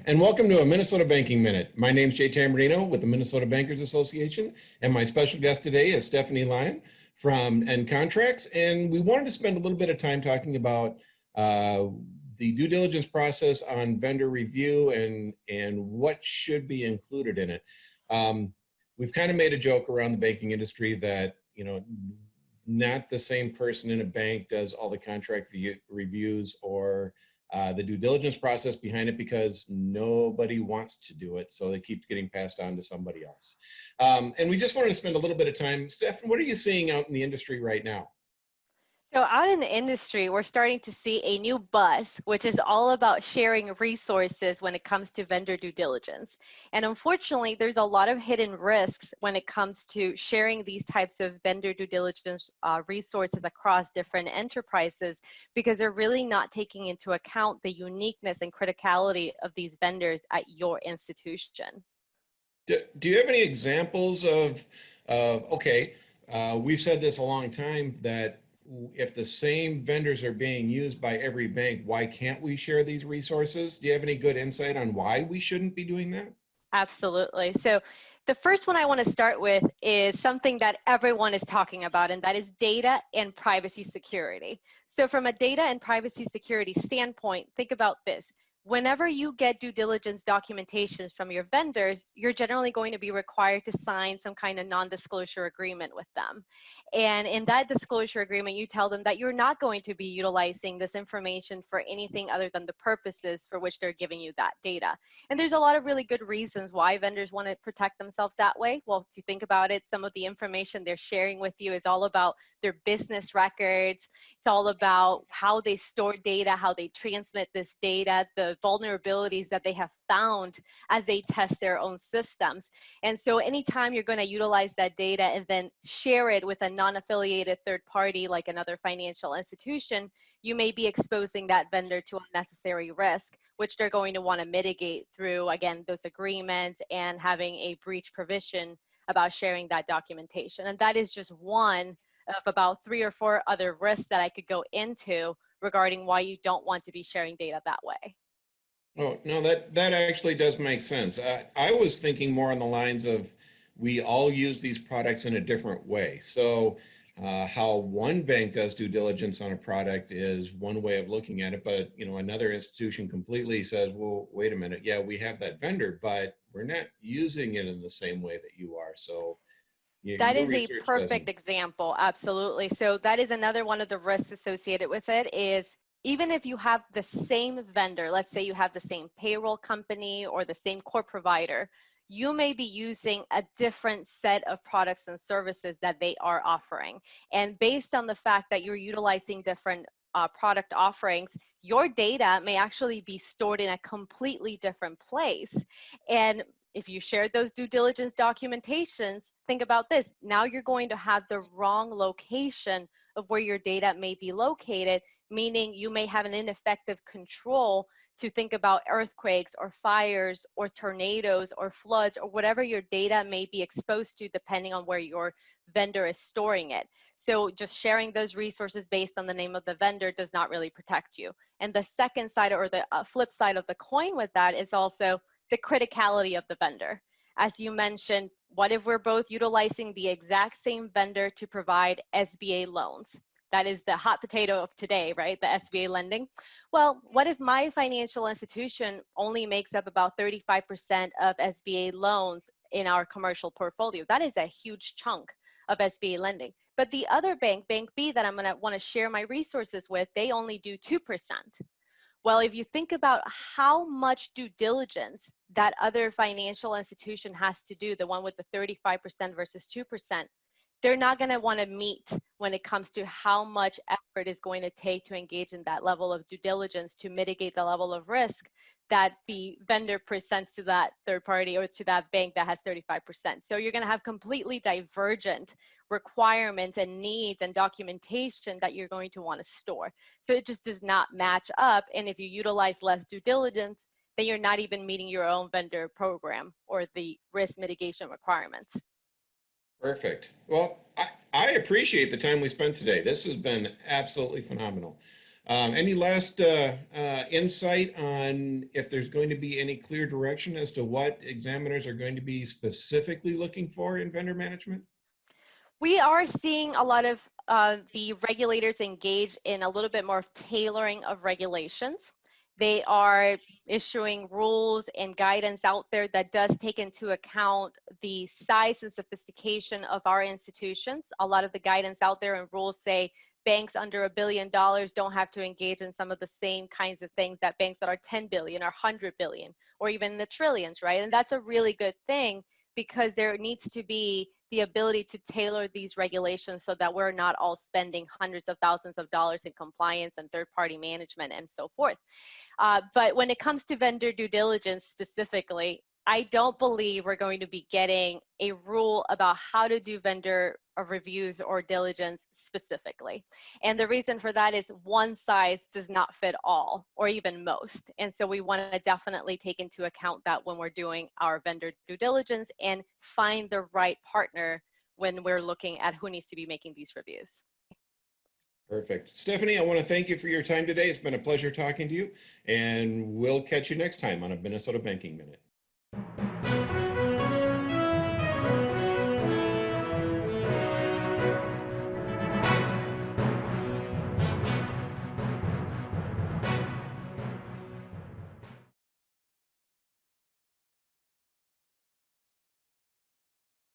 and welcome to a Minnesota Banking Minute. My name is Jay Tamburino with the Minnesota Bankers Association, and my special guest today is Stephanie Lyon from nContracts, and we wanted to spend a little bit of time talking about the due diligence process on vendor review and what should be included in it. We've kind of made a joke around the banking industry that, not the same person in a bank does all the contract reviews or the due diligence process behind it, because nobody wants to do it, so it keeps getting passed on to somebody else. And we just wanted to spend a little bit of time. Steph, what are you seeing out in the industry right now? So out in the industry, we're starting to see a new buzz, which is all about sharing resources when it comes to vendor due diligence. And unfortunately, there's a lot of hidden risks when it comes to sharing these types of vendor due diligence resources across different enterprises, because they're really not taking into account the uniqueness and criticality of these vendors at your institution. Do you have any examples of we've said this a long time, that if the same vendors are being used by every bank, why can't we share these resources? Do you have any good insight on why we shouldn't be doing that? Absolutely. So the first one I want to start with is something that everyone is talking about, and that is data and privacy security. So from a data and privacy security standpoint, think about this. Whenever you get due diligence documentations from your vendors, you're generally going to be required to sign some kind of non-disclosure agreement with them. And in that disclosure agreement, you tell them that you're not going to be utilizing this information for anything other than the purposes for which they're giving you that data. And there's a lot of really good reasons why vendors want to protect themselves that way. Well, if you think about it, some of the information they're sharing with you is all about their business records. It's all about how they store data, how they transmit this data, the vulnerabilities that they have found as they test their own systems. And so anytime you're going to utilize that data and then share it with a non-affiliated third party like another financial institution, you may be exposing that vendor to unnecessary risk, which they're going to want to mitigate through, again, those agreements and having a breach provision about sharing that documentation. And that is just one of about 3 or 4 other risks that I could go into regarding why you don't want to be sharing data that way. Oh, no, that actually does make sense. I was thinking more on the lines of, we all use these products in a different way. So how one bank does due diligence on a product is one way of looking at it, but another institution completely says, well, wait a minute, yeah, we have that vendor, but we're not using it in the same way that you are. So that your is a research perfect doesn't. example. Absolutely. So that is another one of the risks associated with it is, even if you have the same vendor, let's say you have the same payroll company or the same core provider, you may be using a different set of products and services that they are offering. And based on the fact that you're utilizing different product offerings, your data may actually be stored in a completely different place. And if you share those due diligence documentations, think about this. Now you're going to have the wrong location of where your data may be located, meaning you may have an ineffective control to think about earthquakes or fires or tornadoes or floods or whatever your data may be exposed to depending on where your vendor is storing it. So just sharing those resources based on the name of the vendor does not really protect you. And the second side, or the flip side of the coin with that, is also the criticality of the vendor. As you mentioned, what if we're both utilizing the exact same vendor to provide SBA loans? That is the hot potato of today, right? The SBA lending. Well, what if my financial institution only makes up about 35% of SBA loans in our commercial portfolio? That is a huge chunk of SBA lending. But the other bank, Bank B, that I'm going to want to share my resources with, they only do 2%. Well, if you think about how much due diligence that other financial institution has to do, the one with the 35% versus 2%, they're not going to want to meet when it comes to how much effort is going to take to engage in that level of due diligence to mitigate the level of risk that the vendor presents to that third party or to that bank that has 35%. So you're going to have completely divergent requirements and needs and documentation that you're going to want to store. So it just does not match up. And if you utilize less due diligence, then you're not even meeting your own vendor program or the risk mitigation requirements. Perfect. Well, I appreciate the time we spent today. This has been absolutely phenomenal. Any last insight on if there's going to be any clear direction as to what examiners are going to be specifically looking for in vendor management? We are seeing a lot of the regulators engage in a little bit more of tailoring of regulations. They are issuing rules and guidance out there that does take into account the size and sophistication of our institutions. A lot of the guidance out there and rules say banks under $1 billion don't have to engage in some of the same kinds of things that banks that are 10 billion or 100 billion or even the trillions, right? And that's a really good thing, because there needs to be the ability to tailor these regulations so that we're not all spending hundreds of thousands of dollars in compliance and third-party management and so forth. But when it comes to vendor due diligence specifically, I don't believe we're going to be getting a rule about how to do vendor reviews or diligence specifically. And the reason for that is one size does not fit all or even most. And so we want to definitely take into account that when we're doing our vendor due diligence and find the right partner when we're looking at who needs to be making these reviews. Perfect. Stephanie, I want to thank you for your time today. It's been a pleasure talking to you, and we'll catch you next time on a Minnesota Banking Minute.